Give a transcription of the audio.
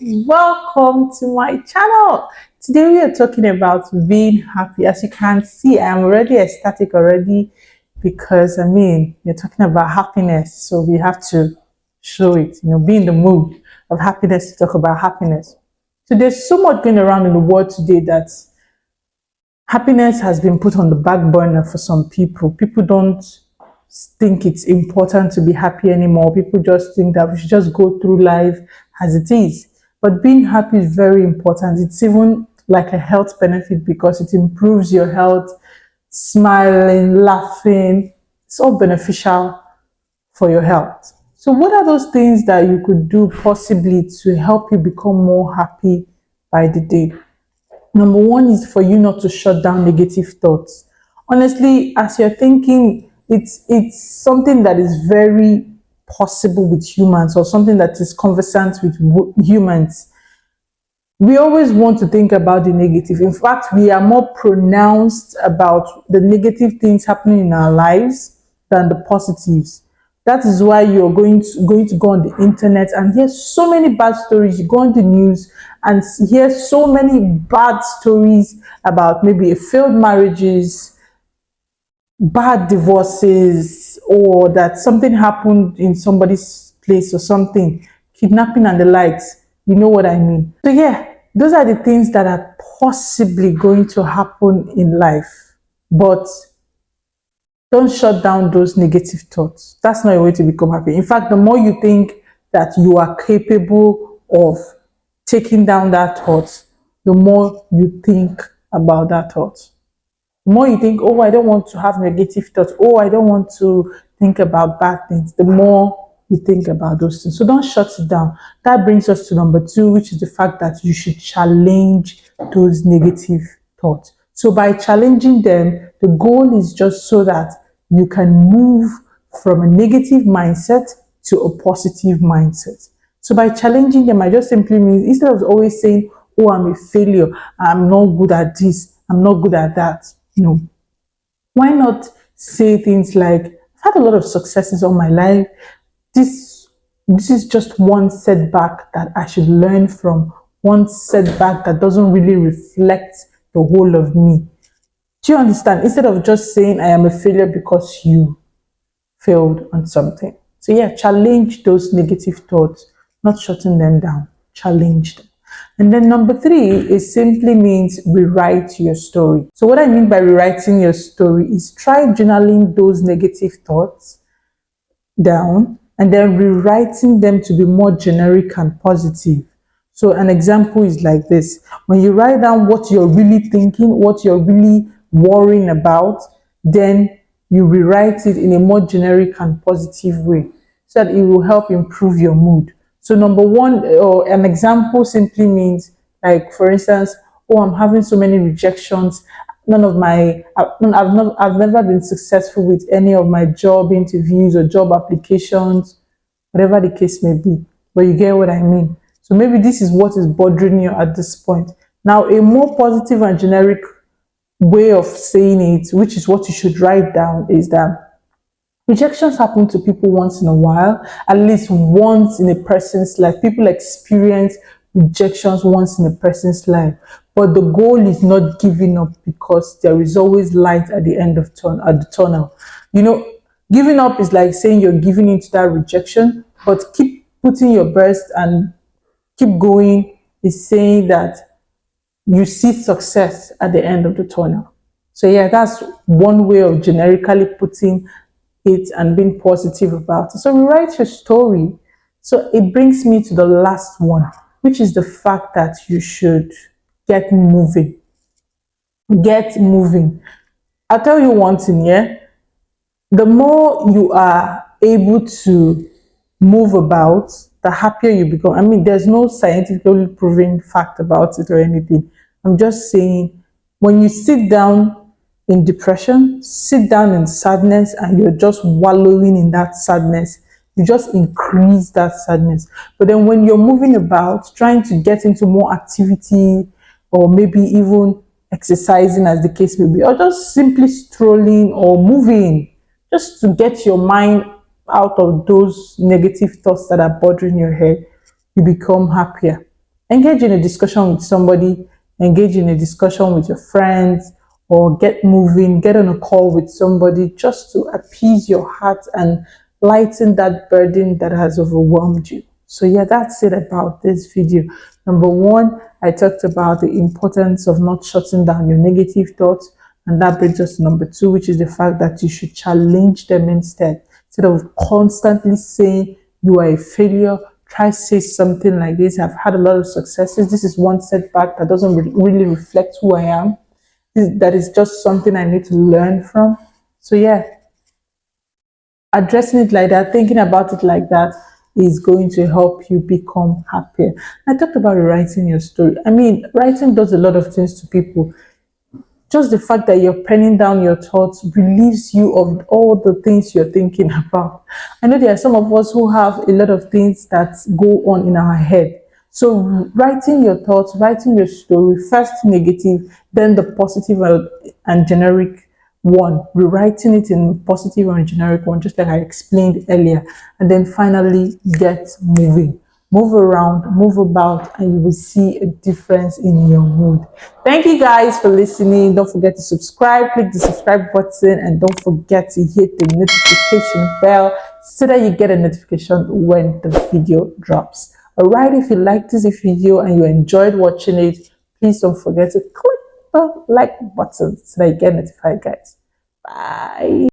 welcome to my channel. Today we are talking about being happy. As you can see, I am already ecstatic already because you're talking about happiness, so we have to show it, be in the mood of happiness to talk about happiness. So there's so much going around in the world today that happiness has been put on the back burner for some people. People don't think it's important to be happy anymore. People just think that we should just go through life as it is. But being happy is very important. It's even like a health benefit because it improves your health. Smiling, laughing, it's all beneficial for your health. So, what are those things that you could do possibly to help you become more happy by the day? Number one is for you not to shut down negative thoughts. Honestly, as you're thinking, it's something that is very possible with humans, or something that is conversant with humans. We always want to think about the negative. In fact, we are more pronounced about the negative things happening in our lives than the positives. That is why you're going to go on the internet and hear so many bad stories. You go on the news and hear so many bad stories about maybe failed marriages, bad divorces, or that something happened in somebody's place or something, kidnapping and the likes. You know what I mean? So, yeah, those are the things that are possibly going to happen in life. But don't shut down those negative thoughts. That's not a way to become happy. In fact, the more you think that you are capable of taking down that thought, the more you think about that thought. The more you think, oh, I don't want to have negative thoughts, oh, I don't want to think about bad things, the more you think about those things. So don't shut it down. That brings us to number two, which is the fact that you should challenge those negative thoughts. So by challenging them, the goal is just so that you can move from a negative mindset to a positive mindset. So by challenging them, I just simply mean, instead of always saying, oh, I'm a failure, I'm not good at this, I'm not good at that, why not say things like, I've had a lot of successes all my life. This this is just one setback that I should learn from, one setback that doesn't really reflect the whole of me. Do you understand? Instead of just saying I am a failure because you failed on something. So yeah, challenge those negative thoughts, not shutting them down. Challenge them. And then number three, it simply means rewrite your story. So what I mean by rewriting your story is try journaling those negative thoughts down and then rewriting them to be more generic and positive. So an example is like this. When you write down what you're really thinking, what you're really worrying about, then you rewrite it in a more generic and positive way so that it will help improve your mood. So number one, or an example simply means, like for instance, oh, I'm having so many rejections. I've never been successful with any of my job interviews or job applications, whatever the case may be. But you get what I mean. So maybe this is what is bothering you at this point. Now, a more positive and generic way of saying it, which is what you should write down, is that rejections happen to people once in a while, at least once in a person's life. People experience rejections once in a person's life. But the goal is not giving up, because there is always light at the end of at the tunnel. Giving up is like saying you're giving into that rejection, but keep putting your best and keep going is saying that you see success at the end of the tunnel. So yeah, that's one way of generically putting it and being positive about it. So rewrite your story. So it brings me to the last one, which is the fact that you should get moving. Get moving. I'll tell you one thing, yeah. The more you are able to move about, the happier you become. There's no scientifically proven fact about it or anything. I'm just saying, when you sit down in depression, sit down in sadness, and you're just wallowing in that sadness, you just increase that sadness. But then when you're moving about, trying to get into more activity, or maybe even exercising, as the case may be, or just simply strolling or moving, just to get your mind out of those negative thoughts that are bothering your head, you become happier. engage in a discussion with somebody, engage in a discussion with your friends, or get moving, get on a call with somebody just to appease your heart and lighten that burden that has overwhelmed you. So yeah, that's it about this video. Number one, I talked about the importance of not shutting down your negative thoughts. And that brings us to number two, which is the fact that you should challenge them instead of constantly saying you are a failure. Try say something like this: I've had a lot of successes. This is one setback that doesn't really reflect who I am. That is just something I need to learn from. So yeah, addressing it like that, thinking about it like that is going to help you become happier. I talked about writing your story. I mean, writing does a lot of things to people. Just the fact that you're penning down your thoughts relieves you of all the things you're thinking about. I know there are some of us who have a lot of things that go on in our head. So writing your thoughts, writing your story, first negative, then the positive and generic one, rewriting it in positive and generic one, just like I explained earlier, and then finally get moving. Move around, move about, and you will see a difference in your mood. Thank you guys for listening. Don't forget to subscribe, click the subscribe button, and don't forget to hit the notification bell so that you get a notification when the video drops. Alright, if you like this video and you enjoyed watching it, please don't forget to click the like button so that you get notified, guys. Bye.